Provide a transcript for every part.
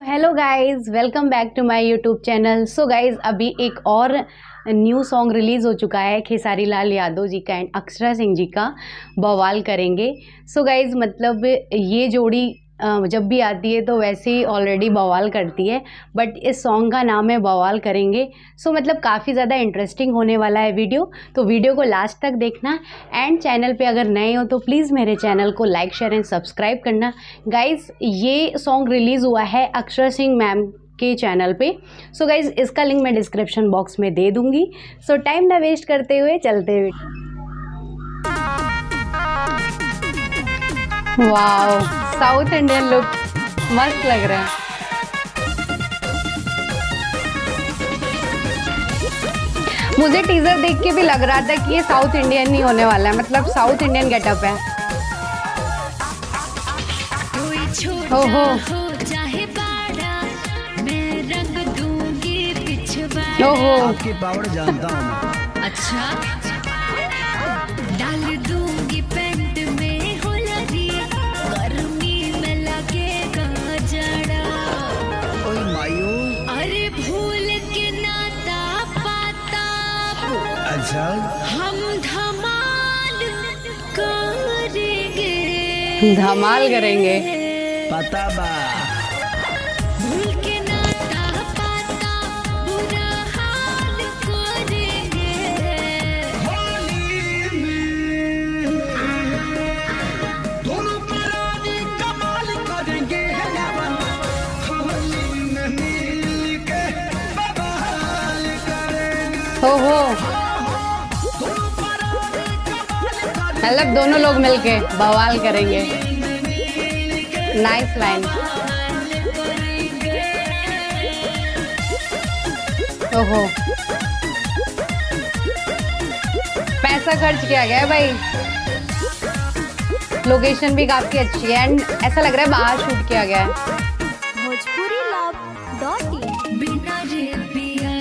Hello guys, welcome back to my YouTube channel. So guys, अभी एक और new song release हो चुका है खेसारी लाल यादव जी का एंड अक्षरा सिंह जी का, बवाल करेंगे। सो गाइस, मतलब ये जोड़ी जब भी आती है तो वैसे ही ऑलरेडी बवाल करती है, बट इस सॉन्ग का नाम है बवाल करेंगे। सो मतलब काफ़ी ज़्यादा इंटरेस्टिंग होने वाला है वीडियो, तो वीडियो को लास्ट तक देखना। एंड चैनल पे अगर नए हो तो प्लीज़ मेरे चैनल को लाइक शेयर एंड सब्सक्राइब करना। गाइज़, ये सॉन्ग रिलीज़ हुआ है अक्षरा सिंह मैम के चैनल पे। सो गाइज़, इसका लिंक मैं डिस्क्रिप्शन बॉक्स में दे दूँगी। सो टाइम ना वेस्ट करते हुए चलते हुए। वाओ, साउथ इंडियन लुक मस्त लग रहा है। मुझे टीजर देख के भी लग रहा था कि ये साउथ इंडियन ही होने वाला है, मतलब साउथ इंडियन गेटअप है। ओहो, ओहो, आपकी पावर जानता हूँ मैं। अच्छा, डाल दूंगी पेंट में होलरी, गर्मी में लगेगा जड़ा। ओए मायू, अरे भूल के नाता पाता, अच्छा हम धमाल करेंगे। धमाल करेंगे। पता बा। भूल के नाता पाता, बुरा हाल करेंगे। दोनों परानी कमाल करेंगे, होली में मिल के बवाल करेंगे। ओहो, दोनों परानी कमाल करेंगे, मतलब दोनों लोग मिलके बवाल करेंगे। Nice line. ओहो, पैसा खर्च किया गया है भाई। लोकेशन भी काफी अच्छी है एंड ऐसा लग रहा है बाहर शूट किया गया है। bhojpuri.in बिना रे पिया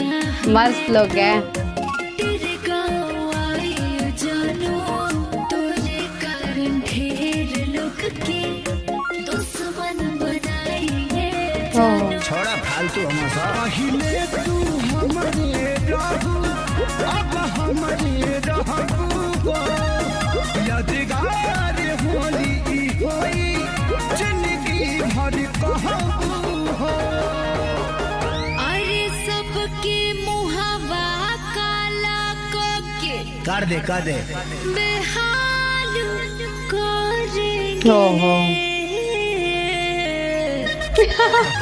मस्त लोग है। तेरे गाँव आई जानो, तोरे कारण ढेर लोग के दुश्मन बनाएंगे। ओह, छोड़ा फालतू हमारा। पहले तू हमारे रहू, अब हमारे रहू। यादगार होली ई होई, जिंदगी भर कहबू हो। अरे सबके मुहावा काला के कर दे बेहाल करेंगे। ओहो,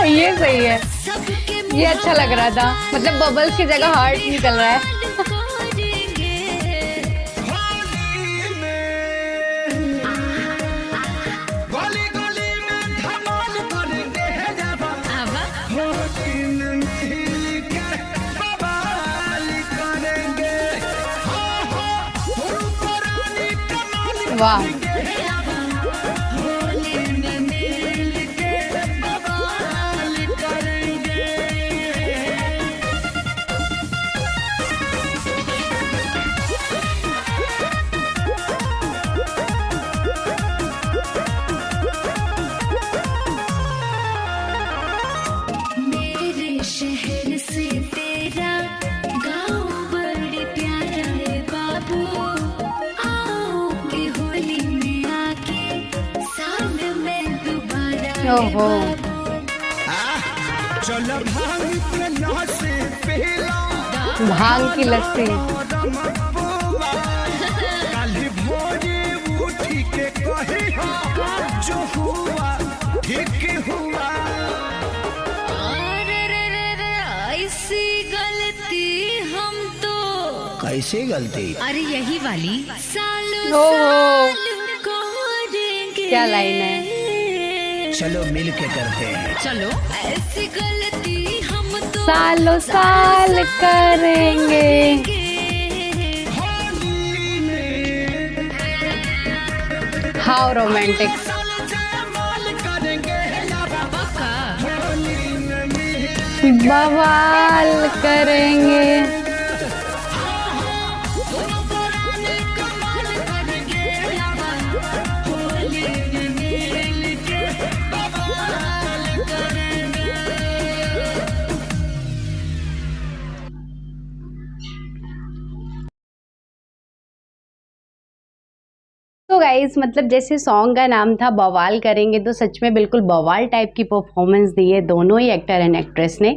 ये सही है, सबके ये अच्छा लग रहा था। मतलब बबल्स की जगह हार्ट निकल रहा है। करेंगे। गली गली में धमाल करेंगे जब आवा होली में मिल के बवाल करेंगे। हाँ हाँ, दोनों परानी कमाल वाह, होली में मिल के बवाल करेंगे। मेरे शहर से तेरा गाँव बड़े प्यारा है बाबू, आओगे होली में आके साल में दोबारा। ओहो, चल भांग के लहसे पहला भांग की लस्सी। काली भोरे उठी के कही जो हुआ ठीक हुआ। अरे रे रे रे, ऐसी गलती हम तो, कैसे गलती? अरे यही वाली सालों ओहो, साल करेंगे। क्या लाइन है। चलो मिल के करते हैं। चलो, ऐसी गलती हम तो सालों साल करेंगे। How romantic. पक्का। बवाल करेंगे। होली में मिल के बवाल करेंगे। गाइस मतलब जैसे सॉन्ग का नाम था बवाल करेंगे, तो सच में बिल्कुल बवाल टाइप की परफॉर्मेंस दी है दोनों ही एक्टर एंड एक्ट्रेस ने।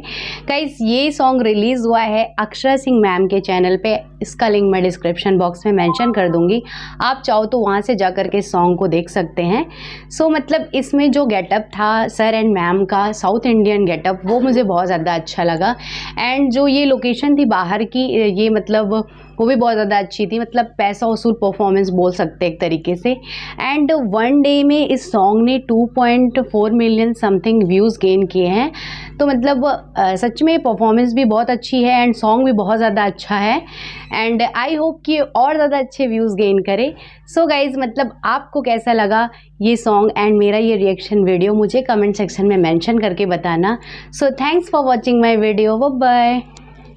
गाइस ये सॉन्ग रिलीज़ हुआ है अक्षरा सिंह मैम के चैनल पे, इसका लिंक मैं डिस्क्रिप्शन बॉक्स में मेंशन कर दूंगी, आप चाहो तो वहाँ से जा कर के सॉन्ग को देख सकते हैं। सो मतलब इसमें जो गेटअप था सर एंड मैम का, साउथ इंडियन गेटअप, वो मुझे बहुत ज़्यादा अच्छा लगा। एंड जो ये लोकेशन थी बाहर की, ये मतलब वो भी बहुत ज़्यादा अच्छी थी, मतलब पैसा वसूल परफॉर्मेंस बोल सकते हैं एक तरीके से। एंड वन डे में इस सॉन्ग ने 2.4 मिलियन समथिंग व्यूज़ गेन किए हैं। तो मतलब सच में परफॉर्मेंस भी बहुत अच्छी है एंड सॉन्ग भी बहुत ज़्यादा अच्छा है एंड आई होप कि और ज़्यादा अच्छे व्यूज़ गेन करे। सो गाइज़ मतलब आपको कैसा लगा ये सॉन्ग एंड मेरा ये रिएक्शन वीडियो, मुझे कमेंट सेक्शन में मेंशन करके बताना। So thanks for watching my video, bye bye.